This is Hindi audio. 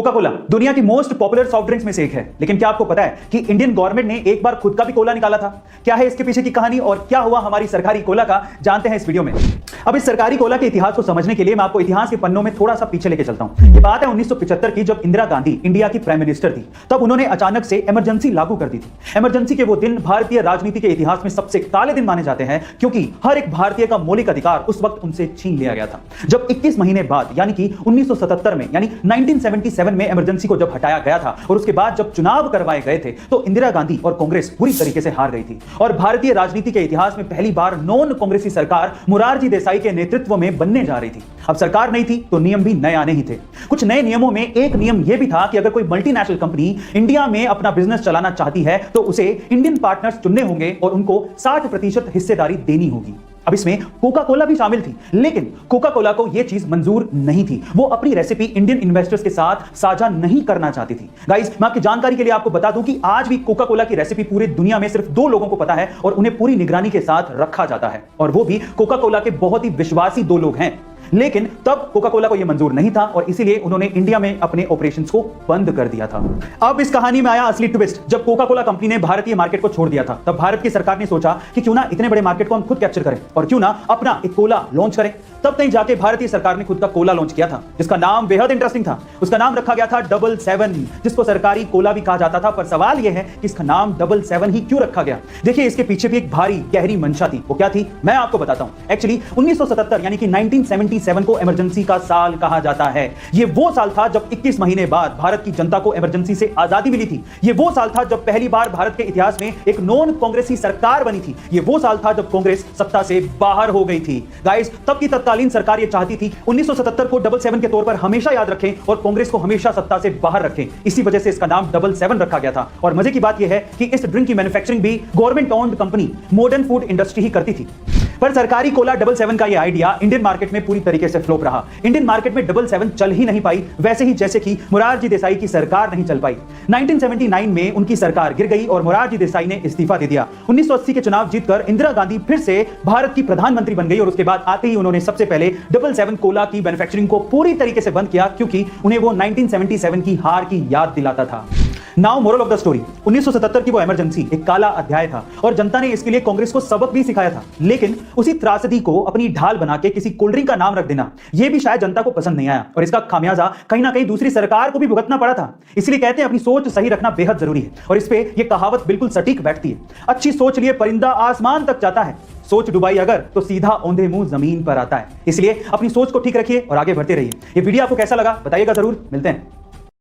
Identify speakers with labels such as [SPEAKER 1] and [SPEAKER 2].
[SPEAKER 1] कोका कोला दुनिया की मोस्ट पॉपुलर सॉफ्ट ड्रिंक्स में से एक है, लेकिन क्या आपको पता है कि इंडियन गवर्नमेंट ने एक बार खुद का भी कोला निकाला था? क्या है इसके पीछे की कहानी और क्या हुआ हमारी सरकारी कोला का, जानते हैं इस वीडियो में। अब इस सरकारी कोला के इतिहास को समझने के लिए मैं आपको इतिहास के पन्नों में थोड़ा सा पीछे लेके चलता हूं। ये बात है 1975 की, जब इंदिरा गांधी इंडिया की प्राइम मिनिस्टर थी। तब उन्होंने अचानक से इमरजेंसी लागू कर दी थी। इमरजेंसी के वो दिन भारतीय राजनीति के इतिहास में सबसे काले दिन माने जाते हैं, क्योंकि हर एक भारतीय का मौलिक अधिकार उस वक्त उनसे छीन लिया गया था। जब 21 महीने बाद यानी कि 1977 में यानी 1977 में इमरजेंसी को जब हटाया गया था और उसके बाद जब चुनाव करवाए गए थे, तो इंदिरा गांधी और कांग्रेस पूरी तरीके से हार गई थी और भारतीय राजनीति के इतिहास में पहली बार नॉन कांग्रेसी सरकार मोरारजी देसाई के नेतृत्व में बनने जा रही थी। अब सरकार नहीं थी तो नियम भी नए आने ही थे। कुछ नए नियमों में एक नियम यह भी था कि अगर कोई मल्टीनेशनल कंपनी इंडिया में अपना बिजनेस चलाना चाहती है तो उसे इंडियन पार्टनर्स चुनने होंगे और उनको 60% हिस्सेदारी देनी होगी। अब इसमें कोका कोला भी शामिल थी, लेकिन कोका कोला को यह चीज मंजूर नहीं थी। वो अपनी रेसिपी इंडियन इन्वेस्टर्स के साथ साझा नहीं करना चाहती थी। गाइस, मैं आपकी जानकारी के लिए आपको बता दूं कि आज भी कोका कोला की रेसिपी पूरी दुनिया में सिर्फ 2 लोगों को पता है और उन्हें पूरी निगरानी के साथ रखा जाता है, और वो भी कोका कोला के बहुत ही विश्वासी 2 लोग हैं। लेकिन तब कोका कोला को यह मंजूर नहीं था और इसीलिए उन्होंने इंडिया में अपने ऑपरेशंस को बंद कर दिया था। अब इस कहानी में आया असली ट्विस्ट। जब कोका कोला कंपनी ने भारतीय मार्केट को छोड़ दिया था, तब भारत की सरकार ने सोचा कि क्यों ना इतने बड़े मार्केट को हम खुद कैप्चर करें और क्यों ना अपना एक कोला लॉन्च करें। तब कहीं जाके भारतीय सरकार ने खुद का कोला लॉन्च किया था, जिसका नाम बेहद इंटरेस्टिंग था। उसका नाम रखा गया था 77, जिसको सरकारी कोला भी कहा जाता था। पर सवाल यह है कि इसका नाम 77 ही क्यों रखा गया? देखिए, इसके पीछे भी एक भारी गहरी मंशा थी। वो क्या थी, मैं आपको बताता हूं। एक्चुअली 1977 यानी कि 1977 को इमरजेंसी का साल कहा जाता है। यह वो साल था जब 21 महीने बाद भारत की जनता को इमरजेंसी से आजादी मिली थी। यह वो साल था जब पहली बार भारत के इतिहास में एक नॉन कांग्रेसी सरकार बनी थी। यह वो साल था जब कांग्रेस सत्ता से बाहर हो गई थी। गाइस, तब की तत्कालीन सरकार यह चाहती थी 1977 को 77 के तौर पर हमेशा याद रखें और कांग्रेस को हमेशा सत्ता से बाहर रखें। इसी वजह से इसका नाम 77 रखा गया था। और मजे की बात यह है कि इस ड्रिंक की मैन्युफैक्चरिंग भी government owned company modern food industry ही करती थी। पर सरकारी कोला 77 का यह आइडिया इंडियन मार्केट में पूरी तरीके से फ्लॉप रहा। इंडियन मार्केट में 77 चल ही नहीं पाई, वैसे ही जैसे कि मोरारजी देसाई की सरकार नहीं चल पाई। 1979 में उनकी सरकार गिर गई और मोरारजी देसाई ने इस्तीफा दे दिया। 1980 के चुनाव जीतकर इंदिरा गांधी फिर से भारत की प्रधानमंत्री बन गई और उसके बाद आते ही उन्होंने सबसे पहले 77 कोला की मैन्युफैक्चरिंग को पूरी तरीके से बंद किया, क्योंकि उन्हें वो 1977 की हार की याद दिलाता था। Now moral of the story, 1977 की वो इमरजेंसी एक काला अध्याय था और जनता ने इसके लिए कांग्रेस को सबक भी सिखाया था। लेकिन उसी त्रासदी को अपनी ढाल बना के किसी कोल्ड ड्रिंक का नाम रख देना, यह भी शायद जनता को पसंद नहीं आया और इसका खामियाजा कहीं ना कहीं दूसरी सरकार को भी भुगतना पड़ा था। इसलिए कहते हैं अपनी सोच सही रखना बेहद जरूरी है, और इस पे यह कहावत बिल्कुल सटीक बैठती है। अच्छी सोच लिए परिंदा आसमान तक जाता है, सोच डुबाई अगर तो सीधा औंधे मुंह जमीन पर आता है। इसलिए अपनी सोच को ठीक रखिए और आगे बढ़ते रहिए। ये वीडियो आपको कैसा लगा बताइएगा जरूर। मिलते हैं।